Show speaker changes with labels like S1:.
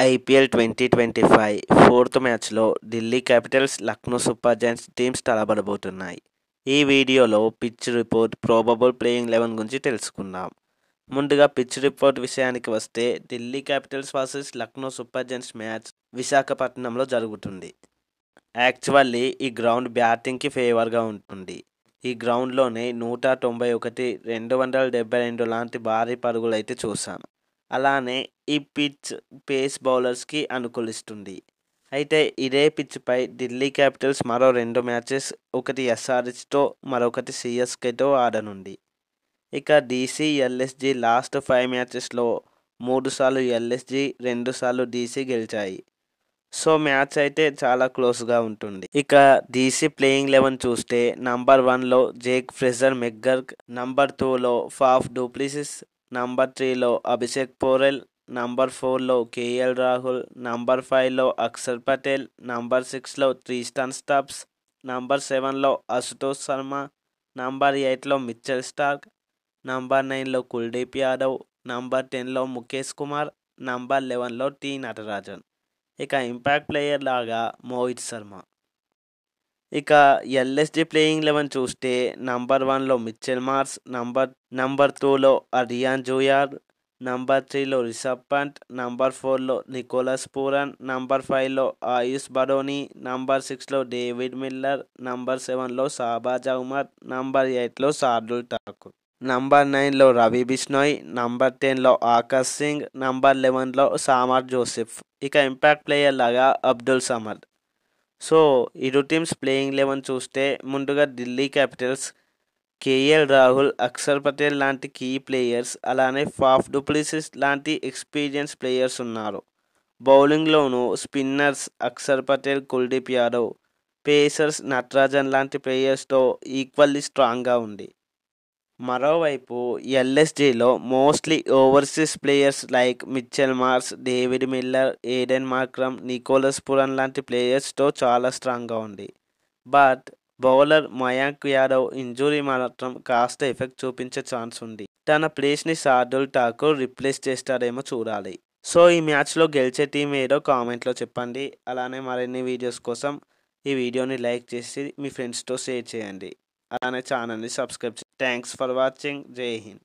S1: IPL 2025 fourth మ్యాచ్లో Delhi Capitals Lucknow Super Giants teams తలపడబోతున్నాయి. ఈ వీడియోలో పిచ్ రిపోర్ట్, ప్రాబబుల్ ప్లేయింగ్ 11 గురించి తెలుసుకుందాం. ముందుగా పిచ్ రిపోర్ట్ విషయానికి వస్తే Delhi Capitals versus Lucknow Super Giants match విశాఖపట్నంలో జరుగుతుంది. యాక్చువల్లీ ఈ గ్రౌండ్ బ్యాటింగ్కి ఫేవర్గా ఉంటుంది. ఈ గ్రౌండ్లోనే 191, 272 లాంటి భారీ పరుగులైతే చూసాం. అలానే ఈ పిచ్ పేస్ బౌలర్స్కి అనుకూలిస్తుంది. అయితే ఇదే పిచ్పై ఢిల్లీ క్యాపిటల్స్ మరో 2 మ్యాచెస్, ఒకటి ఎస్ఆర్హెచ్తో, మరొకటి సిఎస్కేతో ఆడనుంది. ఇక డీసీ, ఎల్ఎస్జీ లాస్ట్ 5 మ్యాచెస్లో 3 సార్లు ఎల్ఎస్జీ, 2 సార్లు డీసీ గెలిచాయి. సో మ్యాచ్ అయితే చాలా క్లోజ్గా ఉంటుంది. ఇక డీసీ ప్లేయింగ్ 11 చూస్తే నంబర్ 1లో జేక్ ఫ్రెజర్ మెక్గర్క్, నంబర్ 2లో ఫాఫ్ డూప్లిసిస్, నంబర్ 3లో అభిషేక్ పోరెల్, నంబర్ 4లో కేఎల్ రాహుల్, నంబర్ 5లో అక్షర్ పటేల్, నంబర్ 6లో ట్రిస్టన్ స్టబ్స్, నంబర్ 7లో అశుతోష్ శర్మ, నంబర్ 8లో మిచెల్ స్టార్క్, నంబర్ 9లో కుల్దీప్ యాదవ్, నంబర్ 10లో ముఖేష్ కుమార్, నంబర్ 11లో టీ నటరాజన్. ఇక ఇంపాక్ట్ ప్లేయర్ లాగా మోహిత్ శర్మ. ఇక ఎల్ఎస్జీ ప్లేయింగ్ 11 చూస్తే నంబర్ 1లో మిచెల్ మార్ష్, నంబర్ 2లో అరియాన్ జూయార్, నంబర్ 3లో రిషబ్ పంట్, నంబర్ 4లో నికోలస్ పూరన్, నంబర్ 5లో ఆయుష్ బడోని, నంబర్ 6లో డేవిడ్ మిల్లర్, నంబర్ 7లో షాబాజ్ అహ్మద్, నంబర్ 8లో శార్దుల్ ఠాకూర్, నంబర్ 9లో రవి బిష్నోయ్, నంబర్ 10లో ఆకాష్ సింగ్, నంబర్ 11లో సామర్ జోసెఫ్. ఇక ఇంపాక్ట్ ప్లేయర్ లాగా అబ్దుల్ సమద్. సో ఇరు టీమ్స్ ప్లేయింగ్ 11 చూస్తే ముందుగా ఢిల్లీ క్యాపిటల్స్ కేఎల్ రాహుల్, అక్షర్ పటేల్ లాంటి కీ ప్లేయర్స్, అలానే ఫాఫ్ డూప్లిసిస్ లాంటి ఎక్స్పీరియన్స్ ప్లేయర్స్ ఉన్నారు. బౌలింగ్లోనూ స్పిన్నర్స్ అక్షర్ పటేల్, కుల్దీప్ యాదవ్, పేసర్స్ నటరాజన్ లాంటి ప్లేయర్స్తో ఈక్వల్లీ స్ట్రాంగ్గా ఉంది. మరోవైపు ఎల్ఎస్జీలో mostly overseas players like Mitchell Marsh, David Miller, Aiden Markram, Nicholas Pooran లాంటి ప్లేయర్స్తో చాలా స్ట్రాంగ్గా ఉంది. But bowler Mayank Yadav injury మాత్రం కాస్త ఎఫెక్ట్ చూపించే ఛాన్స్ ఉంది. తన ప్లేస్ని శార్దుల్ ఠాకూర్ రిప్లేస్ చేస్తాడేమో చూడాలి. సో ఈ మ్యాచ్లో గెలిచే టీం ఏదో కామెంట్లో చెప్పండి. అలానే మరిన్ని వీడియోస్ కోసం ఈ వీడియోని లైక్ చేసి మీ ఫ్రెండ్స్తో షేర్ చేయండి. అలానే ఛానల్ని సబ్స్క్రైబ్ చేయండి. Thanks for watching. జై హింద్.